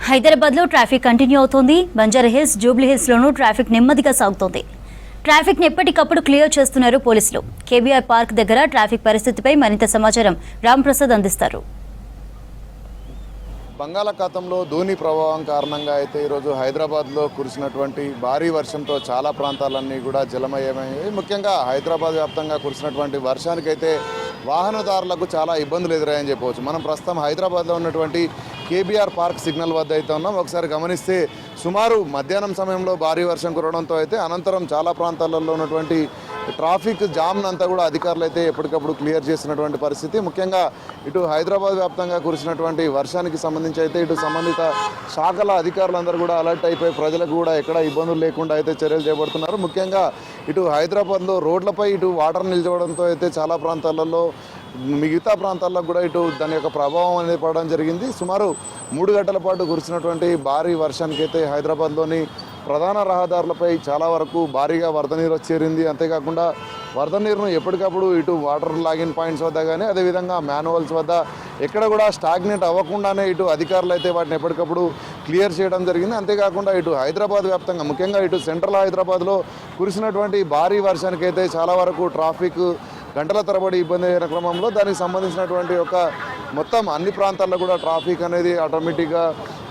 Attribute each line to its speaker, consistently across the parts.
Speaker 1: హైదరాబాద్లో traffic continue అవుతోంది. Banjara Hills, జూబ్లీహిల్స్లోనూ traffic నెమ్మదిగా సాగుతోంది. ట్రాఫిక్ని ఎప్పటికప్పుడు క్లియర్ చేస్తున్నారు పోలీసులు. కేబీఆర్ పార్క్ దగ్గర ట్రాఫిక్ పరిస్థితిపై మరింత సమాచారం రాంప్రసాద్ అందిస్తారు.
Speaker 2: బంగాళాఖాతంలో ధోని ప్రభావం కారణంగా అయితే ఈరోజు హైదరాబాద్లో కురిసినటువంటి భారీ వర్షంతో చాలా ప్రాంతాలన్నీ కూడా జలమయమయ్యాయి. ముఖ్యంగా హైదరాబాద్ వ్యాప్తంగా కురిసినటువంటి వర్షానికైతే వాహనదారులకు చాలా ఇబ్బందులు ఎదురయ్యాయని చెప్పవచ్చు. మనం ప్రస్తుతం హైదరాబాద్లో ఉన్నటువంటి కేబీఆర్ పార్క్ సిగ్నల్ వద్ద అయితే ఉన్నాం. ఒకసారి గమనిస్తే సుమారు మధ్యాహ్నం సమయంలో భారీ వర్షం కురవడంతో అయితే అనంతరం చాలా ప్రాంతాలలో ఉన్నటువంటి ట్రాఫిక్ జామ్ను అంతా కూడా అధికారులు అయితే ఎప్పటికప్పుడు క్లియర్ చేసినటువంటి పరిస్థితి. ముఖ్యంగా ఇటు హైదరాబాద్ వ్యాప్తంగా కురిసినటువంటి వర్షానికి సంబంధించి అయితే ఇటు సంబంధిత శాఖల అధికారులందరూ కూడా అలర్ట్ అయిపోయి ప్రజలకు కూడా ఎక్కడ ఇబ్బందులు లేకుండా అయితే చర్యలు చేపడుతున్నారు. ముఖ్యంగా ఇటు హైదరాబాద్లో రోడ్లపై ఇటు వాటర్ నిలిచడంతో అయితే చాలా ప్రాంతాలలో మిగతా ప్రాంతాల్లో కూడా ఇటు దాని యొక్క ప్రభావం అనేది పడడం జరిగింది. సుమారు 3 గంటల పాటు కురిసినటువంటి భారీ వర్షానికైతే హైదరాబాద్లోని ప్రధాన రహదారులపై చాలా వరకు భారీగా వరద నీరు చేరింది. అంతేకాకుండా వరద నీరును ఎప్పటికప్పుడు ఇటు వాటర్ లాగిన్ పాయింట్స్ వద్ద కానీ అదేవిధంగా మాన్యువల్స్ వద్ద ఎక్కడ కూడా స్టాగ్నేట్ అవ్వకుండానే ఇటు అధికారులు అయితే వాటిని ఎప్పటికప్పుడు క్లియర్ చేయడం జరిగింది. అంతేకాకుండా ఇటు హైదరాబాద్ వ్యాప్తంగా ముఖ్యంగా ఇటు సెంట్రల్ హైదరాబాద్లో కురిసినటువంటి భారీ వర్షానికైతే చాలా వరకు ట్రాఫిక్ గంటల తరబడి ఇబ్బంది అయిన క్రమంలో దానికి సంబంధించినటువంటి ఒక మొత్తం అన్ని ప్రాంతాల్లో కూడా ట్రాఫిక్ అనేది ఆటోమేటిక్గా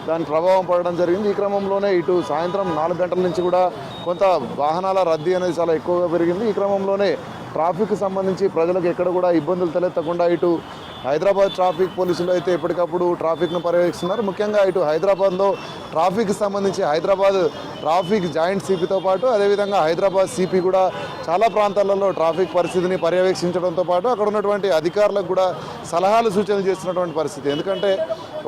Speaker 2: దాని ప్రభావం పడడం జరిగింది. ఈ క్రమంలోనే ఇటు సాయంత్రం 4 గంటల నుంచి కూడా కొంత వాహనాల రద్దీ అనేది చాలా ఎక్కువగా పెరిగింది. ఈ క్రమంలోనే ట్రాఫిక్ సంబంధించి ప్రజలకు ఎక్కడ కూడా ఇబ్బందులు తలెత్తకుండా ఇటు హైదరాబాద్ ట్రాఫిక్ పోలీసులు అయితే ఎప్పటికప్పుడు ట్రాఫిక్ను పర్యవేక్షిస్తున్నారు. ముఖ్యంగా ఇటు హైదరాబాద్లో ట్రాఫిక్కి సంబంధించి హైదరాబాద్ ట్రాఫిక్ జాయింట్ సిపితో పాటు అదేవిధంగా హైదరాబాద్ సిపి కూడా చాలా ప్రాంతాలలో ట్రాఫిక్ పరిస్థితిని పర్యవేక్షించడంతో పాటు అక్కడ ఉన్నటువంటి అధికారులకు కూడా సలహాలు సూచనలు చేస్తున్నటువంటి పరిస్థితి. ఎందుకంటే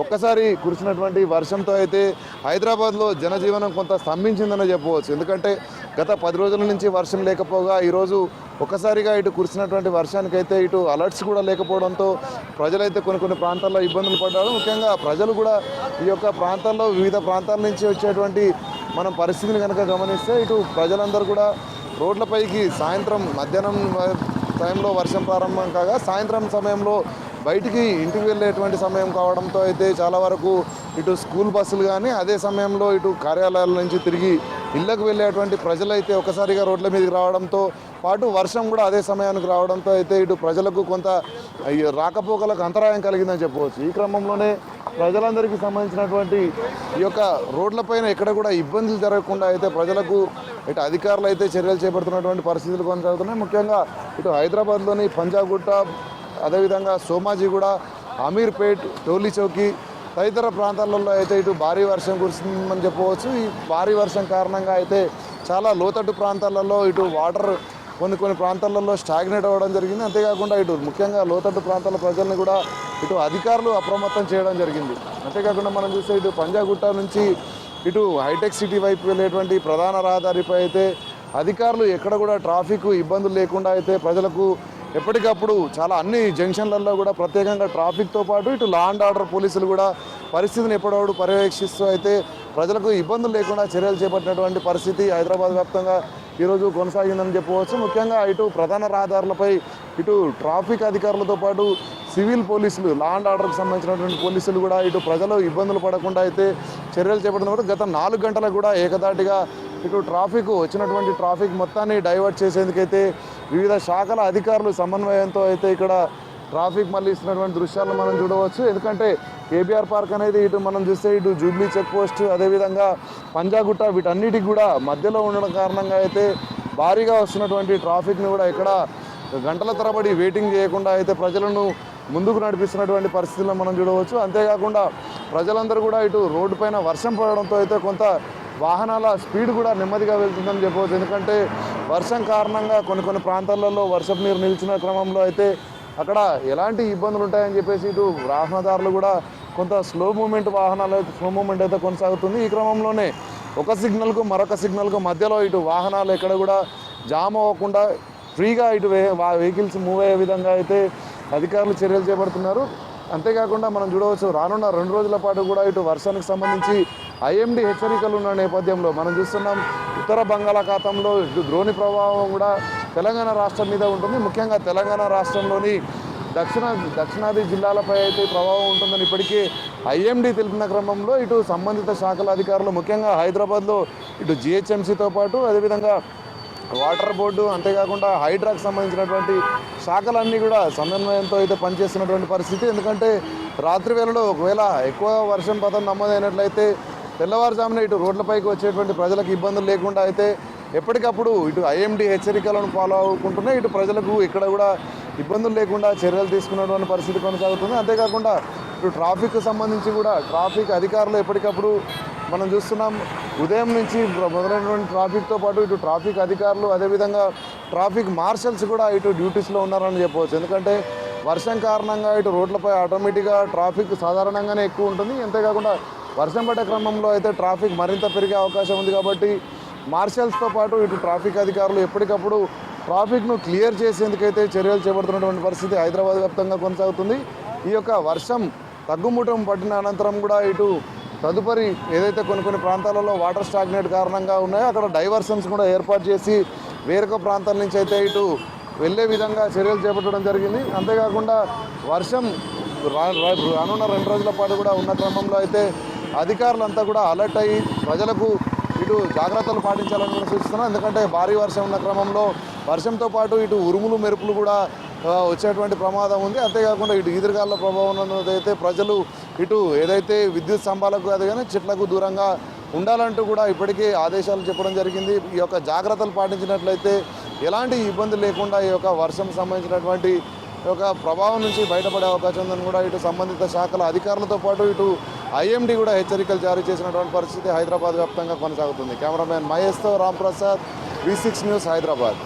Speaker 2: ఒక్కసారి కురిసినటువంటి వర్షంతో అయితే హైదరాబాద్లో జనజీవనం కొంత స్తంభించిందనే చెప్పవచ్చు. ఎందుకంటే గత 10 రోజుల నుంచి వర్షం లేకపోగా ఈరోజు ఒక్కసారిగా ఇటు కురిసినటువంటి వర్షానికైతే ఇటు అలర్ట్స్ కూడా లేకపోవడంతో ప్రజలైతే కొన్ని ప్రాంతాల్లో ఇబ్బందులు పడ్డారు. ముఖ్యంగా ప్రజలు కూడా ఈ యొక్క ప్రాంతాల్లో వివిధ ప్రాంతాల నుంచి వచ్చేటువంటి మనం పరిస్థితిని కనుక గమనిస్తే ఇటు ప్రజలందరూ కూడా రోడ్లపైకి సాయంత్రం మధ్యాహ్నం టైంలో వర్షం ప్రారంభం కాగా సాయంత్రం సమయంలో బయటికి ఇంటికి వెళ్ళేటువంటి సమయం కావడంతో అయితే చాలా వరకు ఇటు స్కూల్ బస్సులు కానీ అదే సమయంలో ఇటు కార్యాలయాల నుంచి తిరిగి ఇళ్లకు వెళ్ళేటువంటి ప్రజలైతే ఒకసారిగా రోడ్ల మీదకి రావడంతో పాటు వర్షం కూడా అదే సమయానికి రావడంతో అయితే ఇటు ప్రజలకు కొంత రాకపోకలకు అంతరాయం కలిగిందని చెప్పవచ్చు. ఈ క్రమంలోనే ప్రజలందరికీ సంబంధించినటువంటి ఈ యొక్క రోడ్లపైన ఎక్కడ కూడా ఇబ్బందులు జరగకుండా అయితే ప్రజలకు ఇటు అధికారులు అయితే చర్యలు చేపడుతున్నటువంటి పరిస్థితులు కొనసాగుతున్నాయి. ముఖ్యంగా ఇటు హైదరాబాద్లోని పంజాగుట్ట అదేవిధంగా సోమాజిగూడ, అమీర్పేట్, టోలీ చౌకీ తదితర ప్రాంతాలలో అయితే ఇటు భారీ వర్షం కురిసిందని చెప్పవచ్చు. ఈ భారీ వర్షం కారణంగా అయితే చాలా లోతట్టు ప్రాంతాలలో ఇటు వాటర్ కొన్ని ప్రాంతాలలో స్టాగ్నేట్ అవ్వడం జరిగింది. అంతేకాకుండా ఇటు ముఖ్యంగా లోతట్టు ప్రాంతాల ప్రజల్ని కూడా ఇటు అధికారులు అప్రమత్తం చేయడం జరిగింది. అంతేకాకుండా మనం చూస్తే ఇటు పంజాగుట్ట నుంచి ఇటు హైటెక్ సిటీ వైపు వెళ్ళేటువంటి ప్రధాన రహదారిపై అయితే అధికారులు ఎక్కడ కూడా ట్రాఫిక్ ఇబ్బందులు లేకుండా అయితే ప్రజలకు ఎప్పటికప్పుడు చాలా అన్ని జంక్షన్లలో కూడా ప్రత్యేకంగా ట్రాఫిక్తో పాటు ఇటు లా అండ్ ఆర్డర్ పోలీసులు కూడా పరిస్థితిని ఎప్పటికప్పుడు పర్యవేక్షిస్తూ అయితే ప్రజలకు ఇబ్బందులు లేకుండా చర్యలు చేపట్టినటువంటి పరిస్థితి హైదరాబాద్ వ్యాప్తంగా ఈరోజు కొనసాగిందని చెప్పవచ్చు. ముఖ్యంగా ఇటు ప్రధాన రహదారులపై ఇటు ట్రాఫిక్ అధికారులతో పాటు సివిల్ పోలీసులు లా అండ్ ఆర్డర్కి సంబంధించినటువంటి పోలీసులు కూడా ఇటు ప్రజలు ఇబ్బందులు పడకుండా అయితే చర్యలు చేపట్టినప్పుడు గత 4 గంటలకు కూడా ఏకదాటిగా ఇటు ట్రాఫిక్ వచ్చినటువంటి ట్రాఫిక్ మొత్తాన్ని డైవర్ట్ చేసేందుకైతే వివిధ శాఖల అధికారులు సమన్వయంతో అయితే ఇక్కడ ట్రాఫిక్ మళ్ళీ ఇస్తున్నటువంటి దృశ్యాలను మనం చూడవచ్చు. ఎందుకంటే కేబీఆర్ పార్క్ అనేది ఇటు మనం చూస్తే ఇటు జూబ్లీ చెక్ పోస్ట్ అదేవిధంగా పంజాగుట్ట వీటన్నిటికి కూడా మధ్యలో ఉండడం కారణంగా అయితే భారీగా వస్తున్నటువంటి ట్రాఫిక్ని కూడా ఇక్కడ గంటల తరబడి వెయిటింగ్ చేయకుండా అయితే ప్రజలను ముందుకు నడిపిస్తున్నటువంటి పరిస్థితులను మనం చూడవచ్చు. అంతేకాకుండా ప్రజలందరూ కూడా ఇటు రోడ్డు పైన వర్షం పడడంతో అయితే కొంత వాహనాల స్పీడ్ కూడా నెమ్మదిగా వెళ్తుందని చెప్పవచ్చు. ఎందుకంటే వర్షం కారణంగా కొన్ని ప్రాంతాలలో వర్షపు నీరు నిలిచిన క్రమంలో అయితే అక్కడ ఎలాంటి ఇబ్బందులు ఉంటాయని చెప్పేసి ఇటు వాహనదారులు కూడా కొంత స్లో మూమెంట్ అయితే కొనసాగుతుంది. ఈ క్రమంలోనే ఒక సిగ్నల్కు మరొక సిగ్నల్కు మధ్యలో ఇటు వాహనాలు ఎక్కడ కూడా జామ్ అవ్వకుండా ఫ్రీగా ఇటు వెహికల్స్ మూవ్ అయ్యే విధంగా అయితే అధికారులు చర్యలు చేపడుతున్నారు. అంతేకాకుండా మనం చూడవచ్చు రానున్న 2 రోజుల పాటు కూడా ఇటు వర్షానికి సంబంధించి ఐఎండీ హెచ్చరికలు ఉన్న నేపథ్యంలో మనం చూస్తున్నాం ఉత్తర బంగాళాఖాతంలో ఇటు ద్రోణి ప్రభావం కూడా తెలంగాణ రాష్ట్రం మీద ఉంటుంది. ముఖ్యంగా తెలంగాణ రాష్ట్రంలోని దక్షిణాది జిల్లాలపై అయితే ప్రభావం ఉంటుందని ఇప్పటికే ఐఎండీ తెలిపిన క్రమంలో ఇటు సంబంధిత శాఖల అధికారులు ముఖ్యంగా హైదరాబాద్లో ఇటు జిహెచ్ఎంసీతో పాటు అదేవిధంగా వాటర్ బోర్డు అంతేకాకుండా హైడ్రాకు సంబంధించినటువంటి శాఖలన్నీ కూడా సమన్వయంతో అయితే పనిచేస్తున్నటువంటి పరిస్థితి. ఎందుకంటే రాత్రి వేళలో ఒకవేళ ఎక్కువ వర్షం పతం నమోదైనట్లయితే తెల్లవారుజామున ఇటు రోడ్లపైకి వచ్చేటువంటి ప్రజలకు ఇబ్బందులు లేకుండా అయితే ఎప్పటికప్పుడు ఇటు ఐఎండీ హెచ్చరికలను ఫాలో అవ్వకుంటూనే ఇటు ప్రజలకు ఇక్కడ కూడా ఇబ్బందులు లేకుండా చర్యలు తీసుకున్నటువంటి పరిస్థితి కొనసాగుతుంది. అంతేకాకుండా ఇటు ట్రాఫిక్ సంబంధించి కూడా ట్రాఫిక్ అధికారులు ఎప్పటికప్పుడు మనం చూస్తున్నాం ఉదయం నుంచి మొదలైనటువంటి ట్రాఫిక్తో పాటు ఇటు ట్రాఫిక్ అధికారులు అదేవిధంగా ట్రాఫిక్ మార్షల్స్ కూడా ఇటు డ్యూటీస్లో ఉన్నారని చెప్పవచ్చు. ఎందుకంటే వర్షం కారణంగా ఇటు రోడ్లపై ఆటోమేటిక్గా ట్రాఫిక్ సాధారణంగానే ఎక్కువ ఉంటుంది. అంతేకాకుండా వర్షం పడే క్రమంలో అయితే ట్రాఫిక్ మరింత పెరిగే అవకాశం ఉంది. కాబట్టి మార్షల్స్తో పాటు ఇటు ట్రాఫిక్ అధికారులు ఎప్పటికప్పుడు ట్రాఫిక్ను క్లియర్ చేసేందుకైతే చర్యలు చేపడుతున్నటువంటి పరిస్థితి హైదరాబాద్ వ్యాప్తంగా కొనసాగుతుంది. ఈ యొక్క వర్షం తగ్గుముఠం పట్టిన అనంతరం కూడా ఇటు తదుపరి ఏదైతే కొన్ని ప్రాంతాలలో వాటర్ స్టాగ్నేట్ కారణంగా ఉన్నాయో అక్కడ డైవర్షన్స్ కూడా ఏర్పాటు చేసి వేరొక ప్రాంతాల నుంచి అయితే ఇటు వెళ్ళే విధంగా చర్యలు చేపట్టడం జరిగింది. అంతేకాకుండా వర్షం రానున్న 2 రోజుల పాటు కూడా ఉన్న క్రమంలో అయితే అధికారులంతా కూడా అలర్ట్ అయ్యి ప్రజలకు ఇటు జాగ్రత్తలు పాటించాలని కూడా సూచిస్తున్నాం. ఎందుకంటే భారీ వర్షం ఉన్న క్రమంలో వర్షంతో పాటు ఇటు ఉరుములు మెరుపులు కూడా వచ్చేటువంటి ప్రమాదం ఉంది. అంతేకాకుండా ఇటు ఈదురుగాల ప్రభావం ఉన్నదైతే ప్రజలు ఇటు ఏదైతే విద్యుత్ స్తంభాలకు కాదు కానీ చెట్లకు దూరంగా ఉండాలంటూ కూడా ఇప్పటికే ఆదేశాలు చెప్పడం జరిగింది. ఈ యొక్క జాగ్రత్తలు పాటించినట్లయితే ఎలాంటి ఇబ్బంది లేకుండా ఈ యొక్క వర్షం సంబంధించినటువంటి యొక్క ప్రభావం నుంచి బయటపడే అవకాశం ఉందని కూడా ఇటు సంబంధిత శాఖల అధికారులతో పాటు ఇటు ఐఎండీ కూడా హెచ్చరికలు జారీ చేసినటువంటి పరిస్థితి హైదరాబాద్ వ్యాప్తంగా కొనసాగుతుంది. కెమెరామెన్ మహేష్తో రాంప్రసాద్, V6 న్యూస్, హైదరాబాద్.